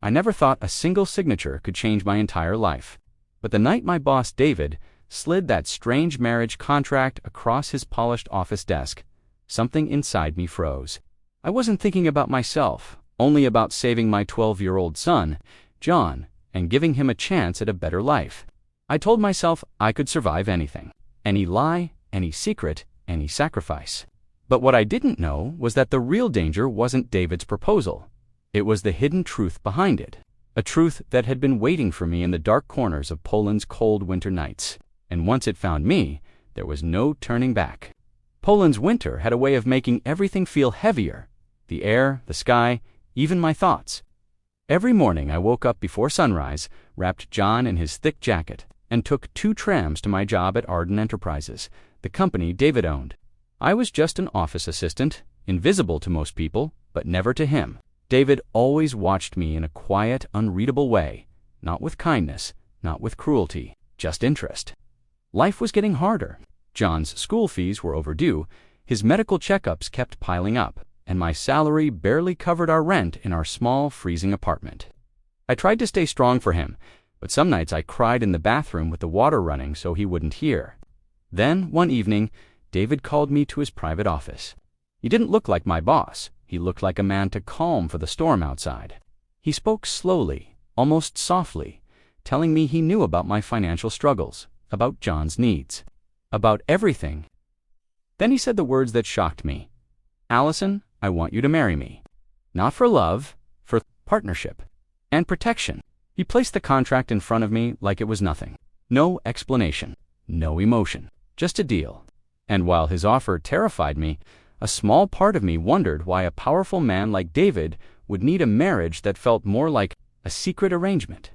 I never thought a single signature could change my entire life. But the night my boss, David, slid that strange marriage contract across his polished office desk, something inside me froze. I wasn't thinking about myself, only about saving my 12-year-old son, John, and giving him a chance at a better life. I told myself I could survive anything, any lie, any secret, any sacrifice. But what I didn't know was that the real danger wasn't David's proposal. It was the hidden truth behind it, a truth that had been waiting for me in the dark corners of Poland's cold winter nights. And once it found me, there was no turning back. Poland's winter had a way of making everything feel heavier, the air, the sky, even my thoughts. Every morning I woke up before sunrise, wrapped John in his thick jacket, and took 2 trams to my job at Arden Enterprises, the company David owned. I was just an office assistant, invisible to most people, but never to him. David always watched me in a quiet, unreadable way, not with kindness, not with cruelty, just interest. Life was getting harder. John's school fees were overdue, his medical checkups kept piling up, and my salary barely covered our rent in our small, freezing apartment. I tried to stay strong for him, but some nights I cried in the bathroom with the water running so he wouldn't hear. Then, one evening, David called me to his private office. He didn't look like my boss. He looked like a man to calm for the storm outside. He spoke slowly, almost softly, telling me he knew about my financial struggles, about John's needs, about everything. Then he said the words that shocked me. "Allison, I want you to marry me. Not for love, for partnership and protection." He placed the contract in front of me like it was nothing. No explanation, no emotion, just a deal. And while his offer terrified me, a small part of me wondered why a powerful man like David would need a marriage that felt more like a secret arrangement.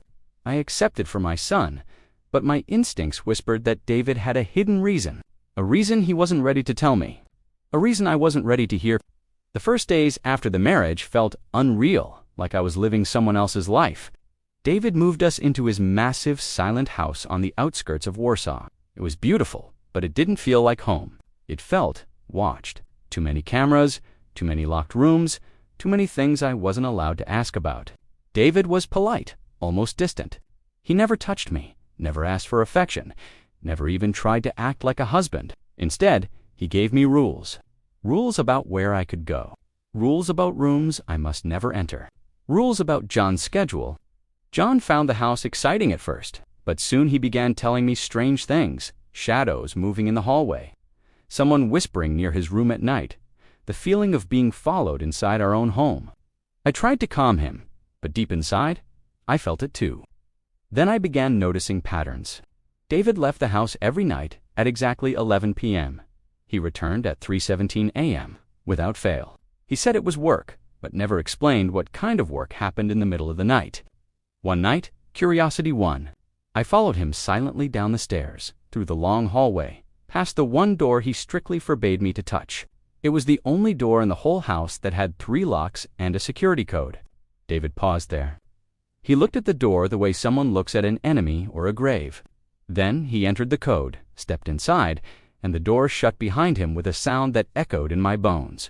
I accepted for my son, but my instincts whispered that David had a hidden reason, a reason he wasn't ready to tell me, a reason I wasn't ready to hear. The first days after the marriage felt unreal, like I was living someone else's life. David moved us into his massive, silent house on the outskirts of Warsaw. It was beautiful, but it didn't feel like home. It felt watched. Too many cameras, too many locked rooms, too many things I wasn't allowed to ask about. David was polite, almost distant. He never touched me, never asked for affection, never even tried to act like a husband. Instead, he gave me rules. Rules about where I could go. Rules about rooms I must never enter. Rules about John's schedule. John found the house exciting at first, but soon he began telling me strange things, shadows moving in the hallway, someone whispering near his room at night, the feeling of being followed inside our own home. I tried to calm him, but deep inside, I felt it too. Then I began noticing patterns. David left the house every night at exactly 11 p.m. He returned at 3:17 a.m., without fail. He said it was work, but never explained what kind of work happened in the middle of the night. One night, curiosity won. I followed him silently down the stairs, through the long hallway, past the one door he strictly forbade me to touch. It was the only door in the whole house that had 3 locks and a security code. David paused there. He looked at the door the way someone looks at an enemy or a grave. Then he entered the code, stepped inside, and the door shut behind him with a sound that echoed in my bones.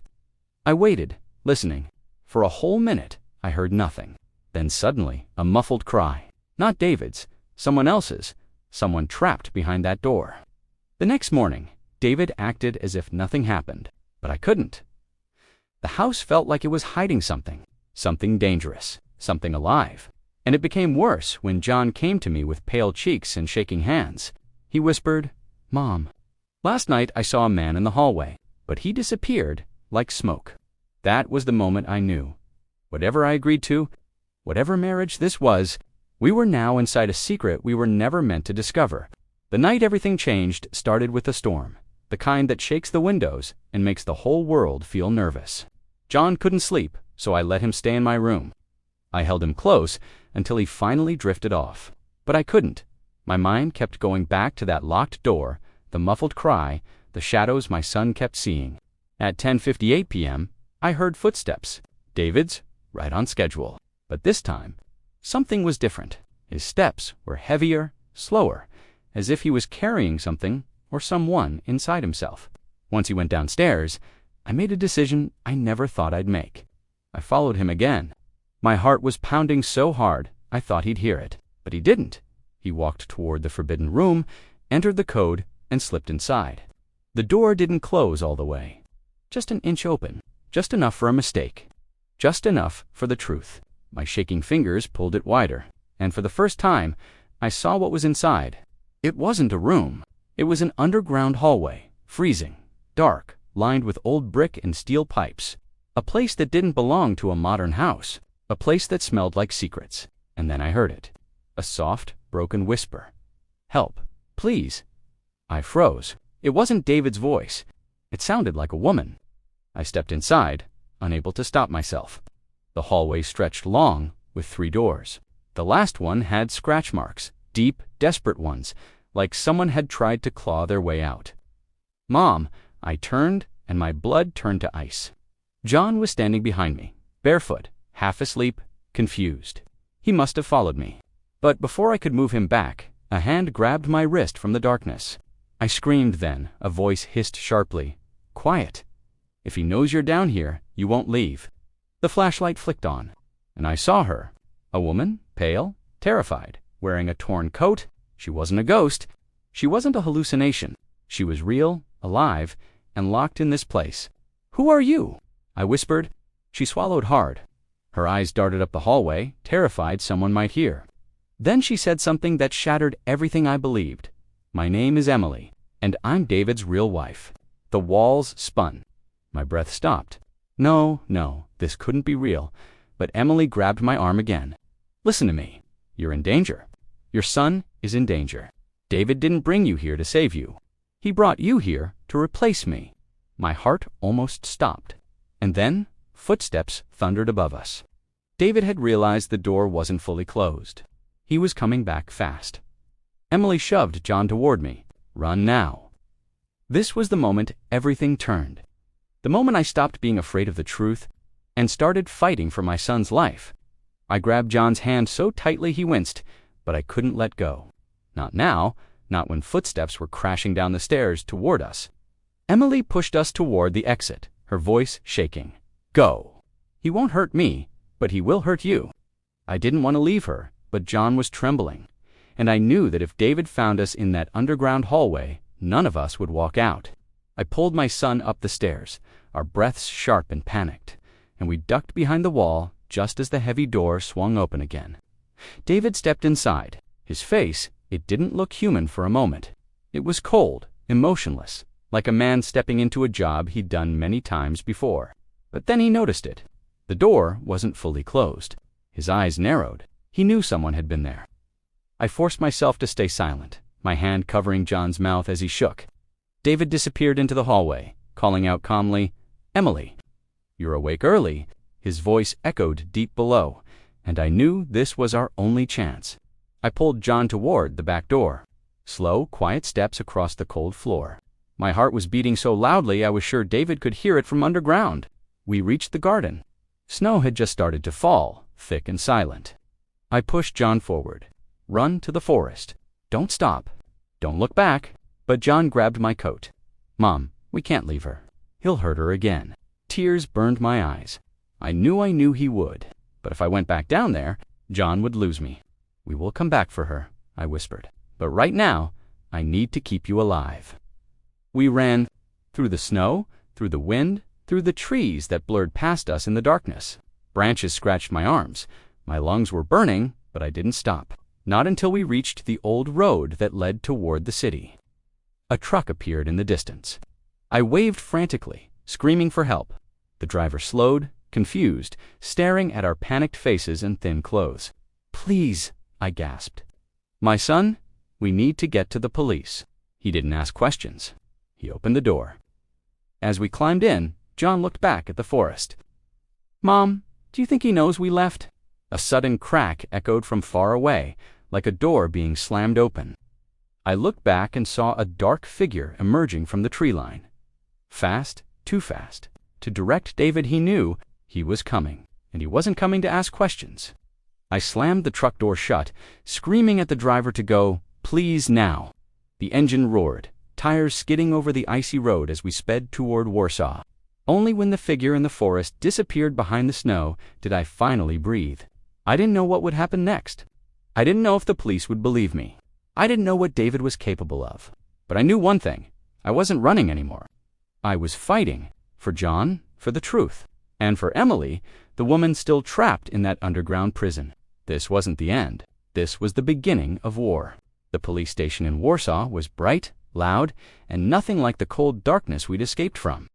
I waited, listening. For a whole minute, I heard nothing. Then suddenly, a muffled cry. Not David's, someone else's, someone trapped behind that door. The next morning, David acted as if nothing happened, but I couldn't. The house felt like it was hiding something dangerous, something alive. And it became worse when John came to me with pale cheeks and shaking hands. He whispered, "Mom, last night I saw a man in the hallway, but he disappeared like smoke." That was the moment I knew. Whatever I agreed to, whatever marriage this was, we were now inside a secret we were never meant to discover. The night everything changed started with a storm, the kind that shakes the windows and makes the whole world feel nervous. John couldn't sleep, so I let him stay in my room. I held him close until he finally drifted off. But I couldn't. My mind kept going back to that locked door, the muffled cry, the shadows my son kept seeing. At 10:58 p.m., I heard footsteps. David's, right on schedule. But this time, something was different. His steps were heavier, slower, as if he was carrying something or someone inside himself. Once he went downstairs, I made a decision I never thought I'd make. I followed him again. My heart was pounding so hard, I thought he'd hear it. But he didn't. He walked toward the forbidden room, entered the code, and slipped inside. The door didn't close all the way. Just an inch open. Just enough for a mistake. Just enough for the truth. My shaking fingers pulled it wider, and for the first time, I saw what was inside. It wasn't a room. It was an underground hallway, freezing, dark, lined with old brick and steel pipes. A place that didn't belong to a modern house. A place that smelled like secrets. And then I heard it. A soft, broken whisper. "Help, please." I froze. It wasn't David's voice. It sounded like a woman. I stepped inside, unable to stop myself. The hallway stretched long, with 3 doors. The last one had scratch marks, deep, desperate ones, like someone had tried to claw their way out. "Mom," I turned, and my blood turned to ice. John was standing behind me, barefoot, half asleep, confused. He must have followed me. But before I could move him back, a hand grabbed my wrist from the darkness. I screamed then, a voice hissed sharply, "Quiet. If he knows you're down here, you won't leave." The flashlight flicked on, and I saw her. A woman, pale, terrified, wearing a torn coat. She wasn't a ghost. She wasn't a hallucination. She was real, alive, and locked in this place. "Who are you?" I whispered. She swallowed hard. Her eyes darted up the hallway, terrified someone might hear. Then she said something that shattered everything I believed. "My name is Emily, and I'm David's real wife." The walls spun. My breath stopped. No, this couldn't be real. But Emily grabbed my arm again. "Listen to me. You're in danger. Your son is in danger. David didn't bring you here to save you. He brought you here to replace me." My heart almost stopped. And then footsteps thundered above us. David had realized the door wasn't fully closed. He was coming back fast. Emily shoved John toward me. "Run now." This was the moment everything turned. The moment I stopped being afraid of the truth and started fighting for my son's life. I grabbed John's hand so tightly he winced, but I couldn't let go. Not now, not when footsteps were crashing down the stairs toward us. Emily pushed us toward the exit, her voice shaking. "Go. He won't hurt me, but he will hurt you." I didn't want to leave her, but John was trembling, and I knew that if David found us in that underground hallway, none of us would walk out. I pulled my son up the stairs, our breaths sharp and panicked, and we ducked behind the wall just as the heavy door swung open again. David stepped inside. His face, it didn't look human for a moment. It was cold, emotionless, like a man stepping into a job he'd done many times before. But then he noticed it. The door wasn't fully closed. His eyes narrowed. He knew someone had been there. I forced myself to stay silent, my hand covering John's mouth as he shook. David disappeared into the hallway, calling out calmly, "Emily, you're awake early." His voice echoed deep below, and I knew this was our only chance. I pulled John toward the back door. Slow, quiet steps across the cold floor. My heart was beating so loudly I was sure David could hear it from underground. We reached the garden. Snow had just started to fall, thick and silent. I pushed John forward. "Run to the forest. Don't stop. Don't look back." But John grabbed my coat. "Mom, we can't leave her. He'll hurt her again." Tears burned my eyes. I knew he would. But if I went back down there, John would lose me. "We will come back for her," I whispered. "But right now, I need to keep you alive." We ran through the snow, through the wind, through the trees that blurred past us in the darkness. Branches scratched my arms. My lungs were burning, but I didn't stop. Not until we reached the old road that led toward the city. A truck appeared in the distance. I waved frantically, screaming for help. The driver slowed, confused, staring at our panicked faces and thin clothes. "Please," I gasped. "My son, we need to get to the police." He didn't ask questions. He opened the door. As we climbed in, John looked back at the forest. "Mom, do you think he knows we left?" A sudden crack echoed from far away, like a door being slammed open. I looked back and saw a dark figure emerging from the tree line. Fast, too fast. To direct David he knew he was coming, and he wasn't coming to ask questions. I slammed the truck door shut, screaming at the driver to go, "Please now." The engine roared, tires skidding over the icy road as we sped toward Warsaw. Only when the figure in the forest disappeared behind the snow did I finally breathe. I didn't know what would happen next. I didn't know if the police would believe me. I didn't know what David was capable of. But I knew one thing. I wasn't running anymore. I was fighting. For John, for the truth. And for Emily, the woman still trapped in that underground prison. This wasn't the end. This was the beginning of war. The police station in Warsaw was bright, loud, and nothing like the cold darkness we'd escaped from.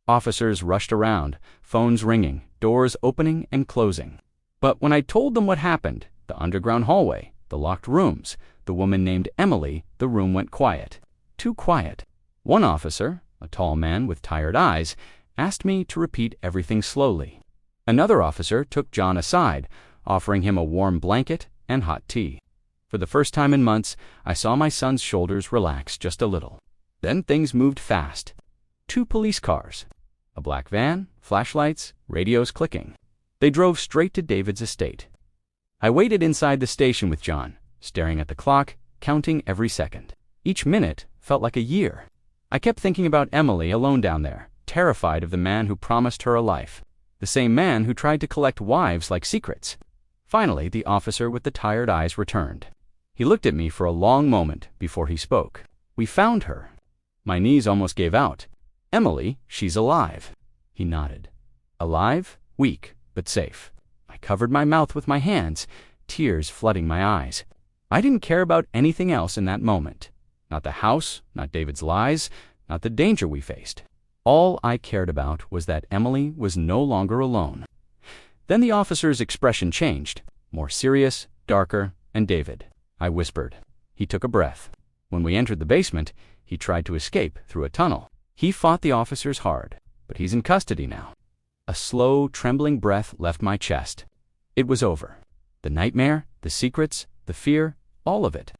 Officers rushed around, phones ringing, doors opening and closing. But when I told them what happened, the underground hallway, the locked rooms, the woman named Emily, the room went quiet. Too quiet. One officer, a tall man with tired eyes, asked me to repeat everything slowly. Another officer took John aside, offering him a warm blanket and hot tea. For the first time in months, I saw my son's shoulders relax just a little. Then things moved fast. 2 police cars. A black van, flashlights, radios clicking. They drove straight to David's estate. I waited inside the station with John, staring at the clock, counting every second. Each minute felt like a year. I kept thinking about Emily alone down there, terrified of the man who promised her a life. The same man who tried to collect wives like secrets. Finally, the officer with the tired eyes returned. He looked at me for a long moment before he spoke. "We found her." My knees almost gave out. "Emily, she's alive." He nodded. Alive, weak, but safe. I covered my mouth with my hands, tears flooding my eyes. I didn't care about anything else in that moment. Not the house, not David's lies, not the danger we faced. All I cared about was that Emily was no longer alone. Then the officer's expression changed, more serious, darker, and David. I whispered. He took a breath. When we entered the basement, he tried to escape through a tunnel. He fought the officers hard, but he's in custody now. A slow, trembling breath left my chest. It was over. The nightmare, the secrets, the fear, all of it.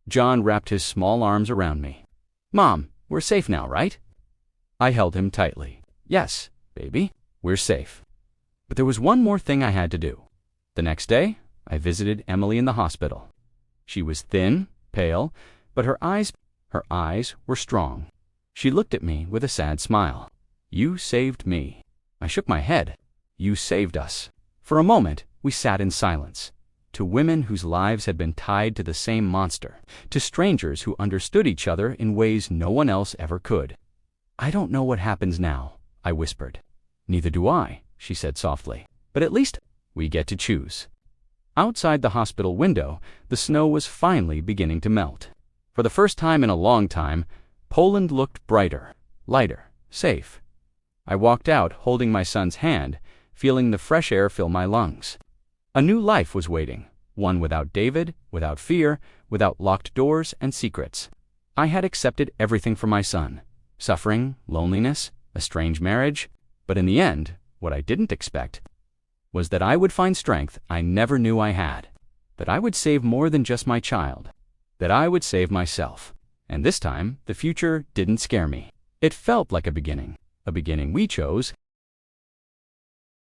John wrapped his small arms around me. "Mom, we're safe now, right?" I held him tightly. "Yes, baby, we're safe." But there was one more thing I had to do. The next day, I visited Emily in the hospital. She was thin, pale, but her eyes were strong. She looked at me with a sad smile. "You saved me." I shook my head. "You saved us." For a moment, we sat in silence. To women whose lives had been tied to the same monster. To strangers who understood each other in ways no one else ever could. "I don't know what happens now," I whispered. "Neither do I," she said softly. "But at least we get to choose." Outside the hospital window, the snow was finally beginning to melt. For the first time in a long time, Poland looked brighter, lighter, safe. I walked out holding my son's hand, feeling the fresh air fill my lungs. A new life was waiting, one without David, without fear, without locked doors and secrets. I had accepted everything for my son. Suffering, loneliness, a strange marriage. But in the end, what I didn't expect was that I would find strength I never knew I had. That I would save more than just my child. That I would save myself. And this time, the future didn't scare me. It felt like a beginning we chose,